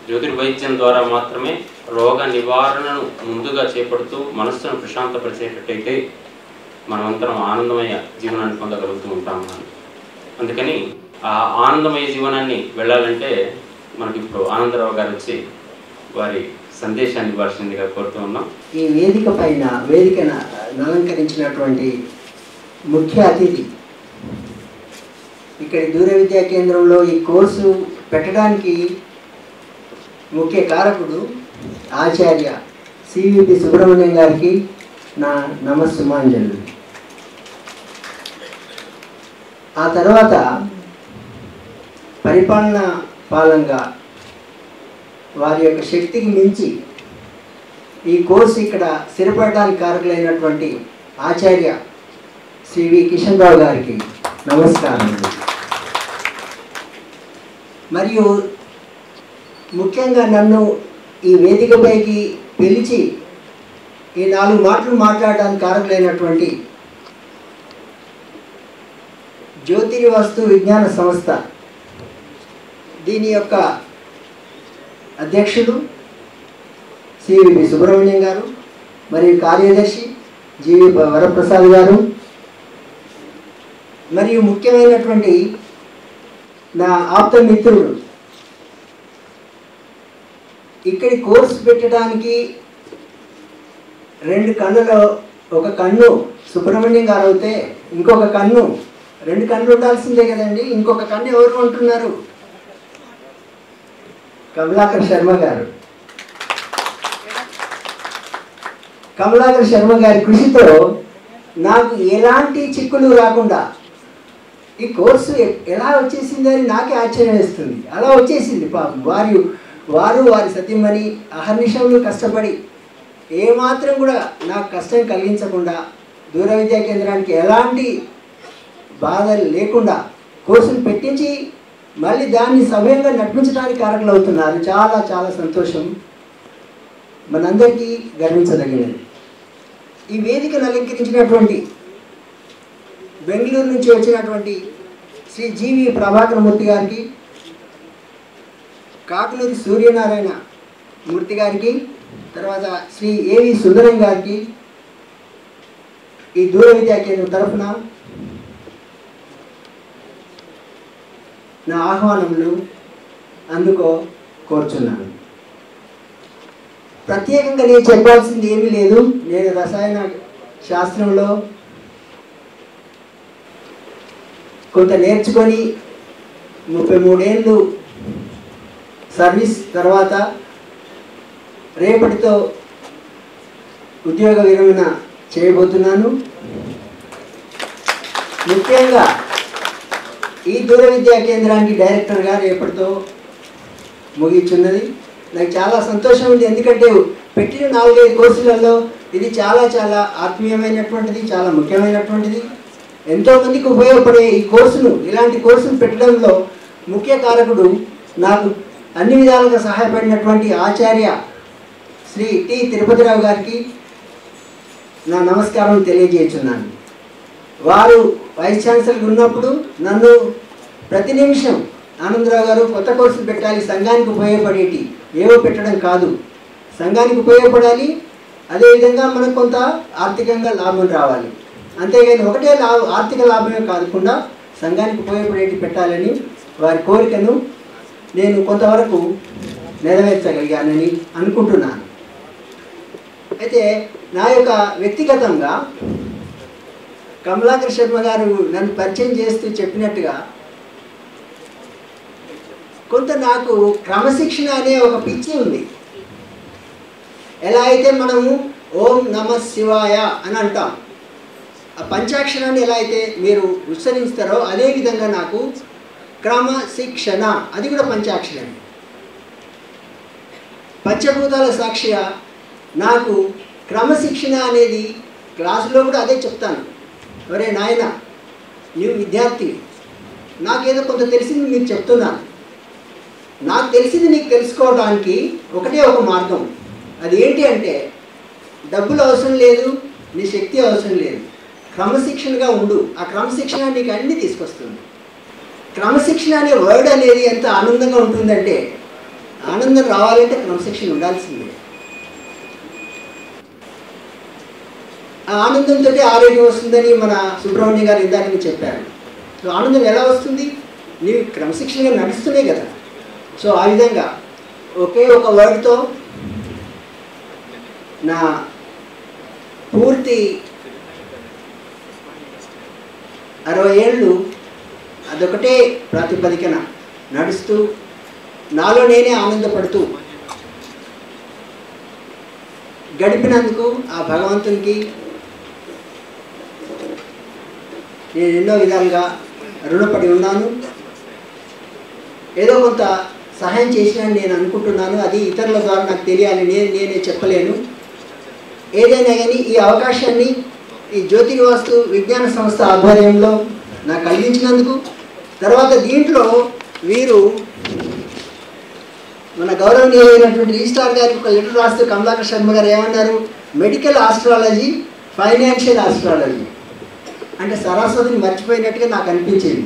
జ్యోతిర్వైద్యం ద్వారా మాత్రమే రోగ నివారణను ముందుగా చేపడుతూ మనస్సును ప్రశాంతపరిచేటట్టయితే మనమంతరం ఆనందమయ జీవనాన్ని పొందగలుగుతూ ఉంటాము. అందుకని ఆ ఆనందమయ జీవనాన్ని వెళ్ళాలంటే మనకి ఇప్పుడు ఆనందరావు గారు వచ్చి వారి సందేశాన్ని ఇవ్వాల్సిందిగా కోరుతూ ఉన్నాం. ఈ వేదికను అలంకరించినటువంటి ముఖ్య అతిథి, ఇక్కడి దూర విద్యా కేంద్రంలో ఈ కోర్సు పెట్టడానికి ముఖ్య కారకుడు ఆచార్య సివిపి సుబ్రహ్మణ్యం గారికి నా నమస్సుమాంజలు. ఆ తర్వాత పాలంగా వారి యొక్క శక్తికి మించి ఈ కోర్సు ఇక్కడ స్థిరపడడానికి కారకులైనటువంటి ఆచార్య సివి కిషన్ రావు గారికి నమస్కారం. మరియు ముఖ్యంగా నన్ను ఈ వేదికపైకి పిలిచి ఈ 4 మాటలు మాట్లాడడానికి కారకులైనటువంటి జ్యోతిర్వాస్తు విజ్ఞాన సంస్థ దీని యొక్క అధ్యక్షుడు సివిపి సుబ్రహ్మణ్యం గారు, మరియు కార్యదర్శి జీవి వరప్రసాద్ గారు, మరియు ముఖ్యమైనటువంటి నా ఆప్త మిత్రుడు, ఇక్కడి కోర్సు పెట్టడానికి 2 కన్నులో ఒక కన్ను సుబ్రహ్మణ్యం గారు అయితే ఇంకొక కన్ను, 2 కన్నులు ఉండాల్సిందే కదండి, ఇంకొక కన్ను ఎవరు ఉంటున్నారు? కమలాకర్ శర్మ గారు. కమలాకర్ శర్మ గారి కృషితో నాకు ఎలాంటి చిక్కులు రాకుండా ఈ కోర్సు ఎలా వచ్చేసింది అని నాకే ఆశ్చర్యం వేస్తుంది. అలా వచ్చేసింది. పాపం వారి సత్యమని అహర్నిశములు కష్టపడి ఏమాత్రం కూడా నాకు కష్టం కలిగించకుండా దూర విద్యా కేంద్రానికి ఎలాంటి బాధలు లేకుండా కోర్సును పెట్టించి మళ్ళీ దాన్ని సవ్యంగా నడిపించడానికి కారకులు అవుతున్నారు. చాలా చాలా సంతోషం, మనందరికీ గర్వించదగినది. ఈ వేదికను అలంకరించినటువంటి బెంగళూరు నుంచి వచ్చినటువంటి శ్రీ జీవి ప్రభాకర్ మూర్తి గారికి, కాకులూరి సూర్యనారాయణ మూర్తి గారికి, తర్వాత శ్రీ ఏవి సుందరం గారికి ఈ దూర విద్యా కేంద్రం తరఫున నా ఆహ్వానములు అందుకో కోరుచున్నాను. ప్రత్యేకంగా నేను చెప్పాల్సింది ఏమీ లేదు. నేను రసాయన శాస్త్రంలో కొంత నేర్చుకొని 33 ఏళ్ళు సర్వీస్ తర్వాత రేపటితో ఉద్యోగ విరమణ చేయబోతున్నాను. ముఖ్యంగా ఈ దూర విద్యా కేంద్రానికి డైరెక్టర్గా రేపటితో ముగిస్తున్నది. నాకు చాలా సంతోషం ఉంది, ఎందుకంటే పెట్టిన 4-5 కోర్సులలో ఇది చాలా చాలా ఆత్మీయమైనటువంటిది, చాలా ముఖ్యమైనటువంటిది. ఎంతోమందికి ఉపయోగపడే ఈ కోర్సును, ఇలాంటి కోర్సును పెట్టడంలో ముఖ్య కారకుడు నాకు అన్ని విధాలుగా సహాయపడినటువంటి ఆచార్య శ్రీ టి తిరుపతిరావు గారికి నా నమస్కారం తెలియజేస్తున్నాను. వారు వైస్ ఛాన్సలర్ ఉన్నప్పుడు నన్ను ప్రతి నిమిషం ఆనందరావు గారు కొత్త కోర్సులు పెట్టాలి, సంఘానికి ఉపయోగపడేటి ఏవో పెట్టడం కాదు, సంఘానికి ఉపయోగపడాలి, అదేవిధంగా మనకు కొంత ఆర్థికంగా లాభం రావాలి, అంతేగాని ఒకటే ఆర్థిక లాభమే కాకుండా సంఘానికి ఉపయోగపడేటి పెట్టాలని వారి కోరికను నేను కొంతవరకు నెరవేర్చగలిగానని అనుకుంటున్నాను. అయితే నా యొక్క వ్యక్తిగతంగా కమలాకర్ శర్మ గారు నన్ను పరిచయం చేస్తూ చెప్పినట్టుగా కొంత నాకు క్రమశిక్షణ అనే ఒక పిచ్చి ఉంది. ఎలా అయితే మనము ఓం నమ శివాయ అని అంటాం, ఆ పంచాక్షరాన్ని ఎలా అయితే మీరు ఉచ్చరిస్తారో అదేవిధంగా నాకు క్రమశిక్షణ, అది కూడా పంచాక్షరం. పంచభూతాల సాక్షిగా నాకు క్రమశిక్షణ అనేది క్లాసులో కూడా అదే చెప్తాను. ఒరే నాయన, నీవు విద్యార్థి, నాకేదో కొంత తెలిసింది మీకు చెప్తున్నాను. నాకు తెలిసింది నీకు తెలుసుకోవడానికి ఒకటే ఒక మార్గం. అది ఏంటి అంటే డబ్బులు అవసరం లేదు, నీ శక్తి అవసరం లేదు, క్రమశిక్షణగా ఉండు. ఆ క్రమశిక్షణ నీకు అన్నీ తీసుకొస్తుంది. క్రమశిక్షణ అనే వర్డ్ అనేది ఎంత ఆనందంగా ఉంటుందంటే ఆనందం రావాలంటే క్రమశిక్షణ ఉండాల్సిందే. ఆ ఆనందంతో ఆరోగ్యం వస్తుందని మన సుబ్రహ్మణ్యం గారు ఇందాక చెప్పారు. సో ఆనందం ఎలా వస్తుంది? నీవు క్రమశిక్షణగా నడుస్తూనే కదా. సో ఆ విధంగా ఒకే ఒక వర్డ్తో నా పూర్తి 60 ఏళ్ళు అదొకటే ప్రాతిపదికన నడుస్తూ నాలో నేనే ఆనందపడుతూ గడిపినందుకు ఆ భగవంతునికి నేను ఎన్నో విధాలుగా రుణపడి ఉన్నాను. ఏదో కొంత సహాయం చేసినని నేను అనుకుంటున్నాను. అది ఇతరుల ద్వారా నాకు తెలియాలి, నేనే చెప్పలేను. ఏదైనా కానీ ఈ అవకాశాన్ని ఈ జ్యోతిర్వాస్తు విజ్ఞాన సంస్థ ఆధ్వర్యంలో నాకు కలిగించినందుకు, తర్వాత దీంట్లో వీరు మన గౌరవనీయమైనటువంటి రిజిస్ట్రార్ గారికి ఒక లెటర్ రాస్తూ కమలాకర్ శర్మ గారు ఏమన్నారు? మెడికల్ ఆస్ట్రాలజీ, ఫైనాన్షియల్ ఆస్ట్రాలజీ అంటే సరస్వతిని మర్చిపోయినట్టుగా నాకు అనిపించింది.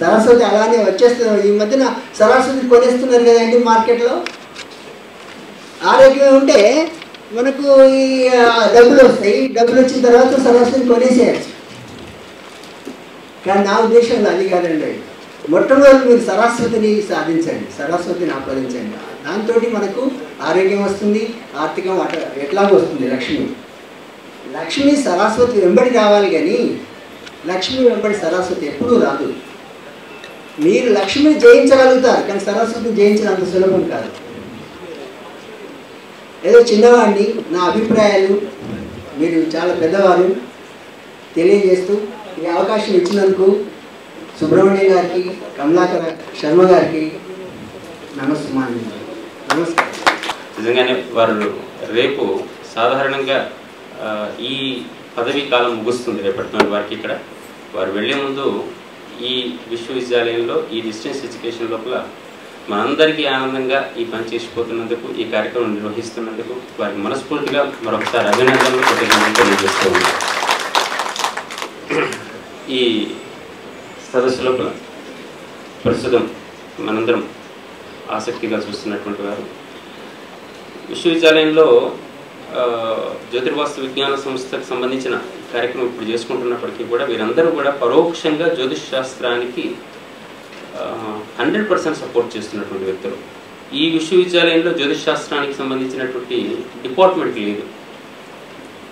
సరస్వతి అలానే వచ్చేస్తున్నారు. ఈ మధ్యన సరస్వతి కొనేస్తున్నారు కదండి మార్కెట్లో. ఆరోగ్యం ఉంటే మనకు ఈ డబ్బులు వస్తాయి. డబ్బులు వచ్చిన తర్వాత సరస్వతిని కొనేసేయచ్చు. కానీ నా ఉద్దేశంలో అది కాదండి. మొట్టమొదటి మీరు సరస్వతిని సాధించండి, సరస్వతిని ఆపాదించండి. దాంతో మనకు ఆరోగ్యం వస్తుంది, ఆర్థికం ఎట్లాగో వస్తుంది. లక్ష్మి సరస్వతి వెంబడి రావాలి, కానీ లక్ష్మి వెంబడి సరస్వతి ఎప్పుడూ రాదు. మీరు లక్ష్మిని జయించగలుగుతారు, కానీ సరస్వతిని జయించడం అంత సులభం కాదు. ఏదో చిన్నవాడిని, నా అభిప్రాయాలు మీరు చాలా పెద్దవారు తెలియజేస్తూ ఈ అవకాశం ఇచ్చినందుకు సుబ్రహ్మణ్యం గారికి, కమలాకర్ శర్మ గారికి నమస్కారం. నిజంగానే వారు రేపు సాధారణంగా ఈ పదవీ కాలం ముగుస్తుంది రేపటి వారికి. ఇక్కడ వారు వెళ్లే ముందు ఈ విశ్వవిద్యాలయంలో ఈ డిస్టెన్స్ ఎడ్యుకేషన్ లోపల మనందరికీ ఆనందంగా ఈ పని చేసిపోతున్నందుకు, ఈ కార్యక్రమం నిర్వహిస్తున్నందుకు వారికి మనస్ఫూర్తిగా మరొకసారి అభినందనలు తెలియజేస్తూ ఉన్నాం. ఈ సదస్సు లోపల ప్రస్తుతం మనందరం ఆసక్తిగా చూస్తున్నటువంటి వారు విశ్వవిద్యాలయంలో జ్యోతిర్వాస్తు విజ్ఞాన సంస్థకు సంబంధించిన కార్యక్రమం ఇప్పుడు చేసుకుంటున్నప్పటికీ కూడా వీరందరూ కూడా పరోక్షంగా జ్యోతిష్ శాస్త్రానికి 100% సపోర్ట్ చేస్తున్నటువంటి వ్యక్తులు. ఈ విశ్వవిద్యాలయంలో జ్యోతిష్ శాస్త్రానికి సంబంధించినటువంటి డిపార్ట్మెంట్ లేదు,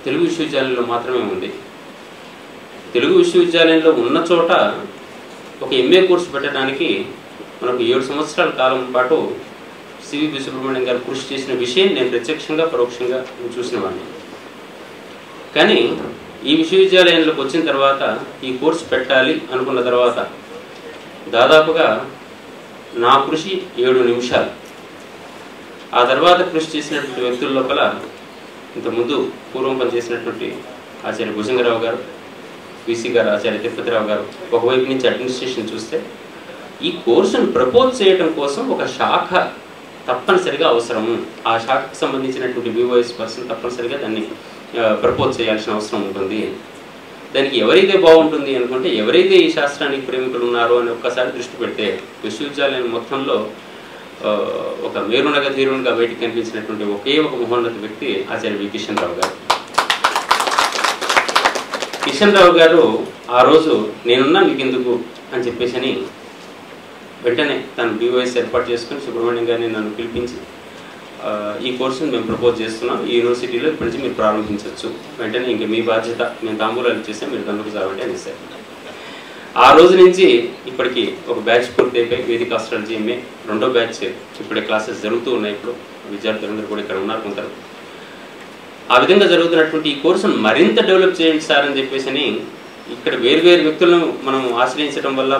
తెలుగు విశ్వవిద్యాలయంలో మాత్రమే ఉంది. తెలుగు విశ్వవిద్యాలయంలో ఉన్న చోట ఒక MA కోర్సు పెట్టడానికి మనకు 7 సంవత్సరాల కాలం పాటు సివి సుబ్రహ్మణ్యం గారు కృషి చేసిన విషయం నేను ప్రత్యక్షంగా పరోక్షంగా చూసిన వాడిని. కానీ ఈ విశ్వవిద్యాలయంలోకి వచ్చిన తర్వాత ఈ కోర్సు పెట్టాలి అనుకున్న తర్వాత దాదాపుగా నా కృషి 7 నిమిషాలు. ఆ తర్వాత కృషి చేసినటువంటి వ్యక్తుల లోపల ఇంతకుముందు పూర్వం పనిచేసినటువంటి ఆచార్య భుజంగరావు గారు, VC గారు, ఆచార్య తిరుపతిరావు గారు, ఒకవైపు నుంచి అడ్మినిస్ట్రేషన్ చూస్తే ఈ కోర్సును ప్రపోజ్ చేయడం కోసం ఒక శాఖ తప్పనిసరిగా అవసరము. ఆ శాఖకు సంబంధించినటువంటి VOS పర్సన్ తప్పనిసరిగా దాన్ని ప్రపోజ్ చేయాల్సిన అవసరం ఉంటుంది. దానికి ఎవరైతే బాగుంటుంది అనుకుంటే, ఎవరైతే ఈ శాస్త్రానికి ప్రేమికులు ఉన్నారో అని ఒక్కసారి దృష్టి పెడితే విశ్వవిద్యాలయం మొత్తంలో ఒక మేరునగ ధీరునిగా బయటికి కనిపించినటువంటి ఒకే ఒక మహోన్నత వ్యక్తి ఆచార్య వి కిషన్ రావు గారు. కిషన్ రావు గారు ఆ రోజు నేనున్నా మీకు ఎందుకు అని చెప్పేసి వెంటనే తను BOS ఏర్పాటు చేసుకుని సుబ్రహ్మణ్యం గారిని నన్ను పిలిపించి ఈ కోర్సును మేము ప్రపోజ్ చేస్తున్నాం, ఈ యూనివర్సిటీలో ఇప్పటి నుంచి మీరు ప్రారంభించవచ్చు, వెంటనే ఇంక మీ బాధ్యత, మేము తాంబూలాలు ఇచ్చేస్తే మీరు తందుకు సాగండి అనేసారు. ఆ రోజు నుంచి ఇప్పటికీ ఒక బ్యాచ్ పూర్తి అయిపోయి వేదిక ఆస్ట్రాలజీ MA 2వ బ్యాచ్ ఇప్పుడే క్లాసెస్ జరుగుతూ ఉన్నాయి. ఇప్పుడు విద్యార్థులందరూ కూడా ఇక్కడ ఉన్నారు కొందరు. ఆ విధంగా జరుగుతున్నటువంటి ఈ కోర్సును మరింత డెవలప్ చేయండి సార్ అని చెప్పేసి ఇక్కడ వేరు వ్యక్తులను మనం ఆశ్రయించడం వల్ల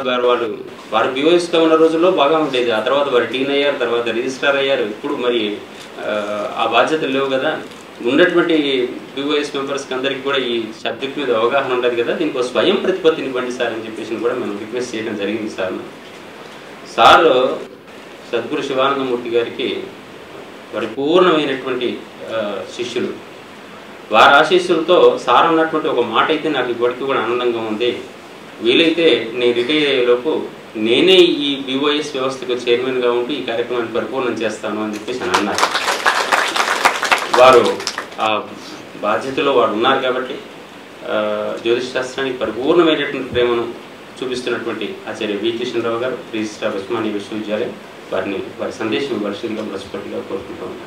వారు BOSగా ఉన్న రోజుల్లో బాగా ఉండేది. ఆ తర్వాత వారు డీన్ అయ్యారు, తర్వాత రిజిస్ట్రార్ అయ్యారు. ఇప్పుడు మరి ఆ బాధ్యతలు లేవు కదా. ఉన్నటువంటి BOS మెంబర్స్కి అందరికీ కూడా ఈ సబ్జెక్ట్ మీద అవగాహన ఉండదు కదా, దీనికి స్వయం ప్రతిపత్తిని ఇవ్వండి సార్ అని చెప్పేసి కూడా మనం రిక్వెస్ట్ చేయడం జరిగింది. సార్ సద్గురు శివానందమూర్తి గారికి పరిపూర్ణమైనటువంటి శిష్యులు. వారి ఆశీస్సులతో సార్ అన్నటువంటి ఒక మాట అయితే నాకు ఇప్పటికీ కూడా ఆనందంగా ఉంది. వీలైతే నేను రిటైర్ అయ్యేలోపు నేనే ఈ BOS వ్యవస్థకు చైర్మన్గా ఉంటూ ఈ కార్యక్రమాన్ని పరిపూర్ణం చేస్తాను అని చెప్పేసి అని అన్నారు. వారు ఆ బాధ్యతలో వారు ఉన్నారు కాబట్టి జ్యోతిష్ శాస్త్రానికి పరిపూర్ణమైనటువంటి ప్రేమను చూపిస్తున్నటువంటి ఆచార్య వి. కిషన్ రావు గారు, రిజిస్ట్రార్ ఉస్మానియా విశ్వవిద్యాలయం, వారి సందేశం ఇవ్వాల్సిందిగా మనస్ఫూర్తిగా కోరుకుంటూ ఉన్నాను.